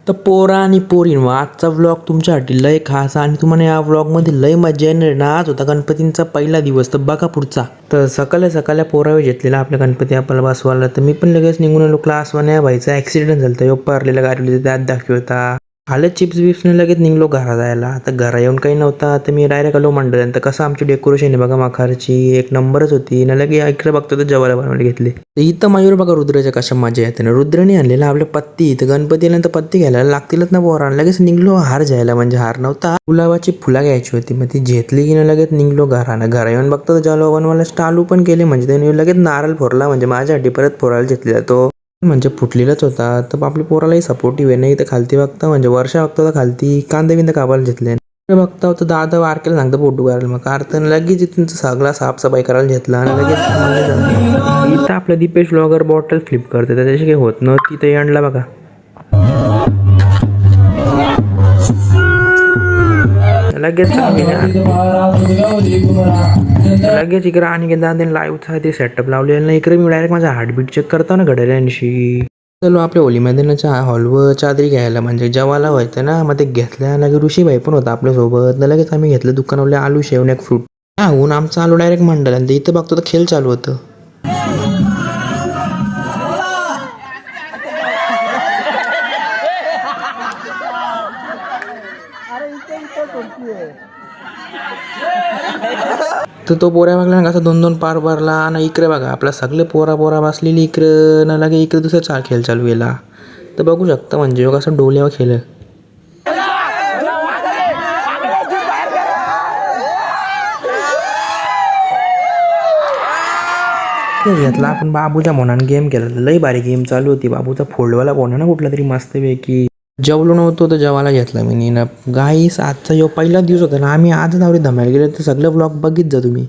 तर पोरा आणि पोरींनो, आजचा व्लॉग तुमच्यासाठी लय खास आणि तुम्हाला या व्लॉगमध्ये लय मजा येणार ना. आज होता गणपतींचा पहिला दिवस, तर बघा पुढचा. तर सकाळी पोरावे घेतलेला आपल्या गणपती आपल्याला बसवायला. तर मी पण लगेच निघून आलो क्लासवर. नाही व्हायचा ॲक्सिडेंट झाला होता, पारलेला गाडीला त्यात दाखवता. आलं चिप्स बिप्सने लगेच निघलो घरा जायला. आता घरा येऊन काही नव्हता, तर मी डायरेक्ट आलो मंडळ. तर कसं आमची डेकोरेशन आहे बघा, मखारची एक नंबरच होती ना. लगे इकडे बघतो तर जेवायला बनवले घेतले. तर इथं मयूर बघा रुद्राच्या कशा मजा येते ना. रुद्रने आणलेला आपल्या पत्ती, तर गणपतीला तर पत्ती घ्यायला लागतीलच ना पोरांना. लगेच निघलो हार घ्यायला, म्हणजे हार नव्हता, गुलाबाची फुला घ्यायची होती. मग ती घेतली की ना लगेच निघलो घरानं. घरा येऊन बघतो तर जेवायला बनवायला चालू पण केले, म्हणजे त्याने लगेच नारळ फोडला, म्हणजे माझ्यासाठी परत फोडायला घेतलेला तो, म्हणजे फुटलेलाच होता. तर आपल्या पोरालाही सपोर्टिव्ह आहे. नाही तर खालती बघता, म्हणजे वर्षा बघता तर खालती कांदे बिंदे कापायला घेतले. बघता होतं दादा वारकेला सांगतं फोटो करायला. मग कारतन लगेच इथून सगळा साफसफाई करायला घेतला आणि लगेच इथं आपलं दीपेश ब्लॉगर बॉटल फ्लिप करते, त्याच्याशी काही होत नव्हती. तिथं आणला बघा. लगेच इकडे आणि दादा लाईव्हचा ते सेटअप लावलेलं नाही. इकडे मी डायरेक्ट माझा हार्टबीट चेक करतो ना घड्याळ्यांशी. चलो आपल्या होली मैदानाच्या हॉलवर चादरी घ्यायला, म्हणजे जेवायला व्हायचं ना. मग ते घेतल्या लगे ऋषीभाई पण होता आपल्यासोबत. लगेच आम्ही घेतलं दुकानावले आलू शेवण एक फ्रूट. हा ऊन आमचं आलो डायरेक्ट मंडळ. आणि इथं बघतो तर खेळ चालू होतं. तर तो पोऱ्या बघला ना, कसं 2-2 पार भरला. आणि इकडे बघा आपला सगळे पोरा बसलेली इकडं ना. लगे इकडे दुसरा खेळ चालू गेला. तर बघू शकता, म्हणजे कसं डोल्यावर खेळ घेतला आपण. बाबूच्या फोनाने गेम केला, लई भारी गेम चालू होती. बाबूचा फोल्डवाला फोन आहे ना कुठला तरी मस्तपैकी. जेवलो नव्हतो तर जेवायला घेतला मी ना. गाईस आजचा पहिला दिवस होता ना. आम्ही आज नावरी धमायला गेलो, तर सगळं ब्लॉग बघित जा तुम्ही.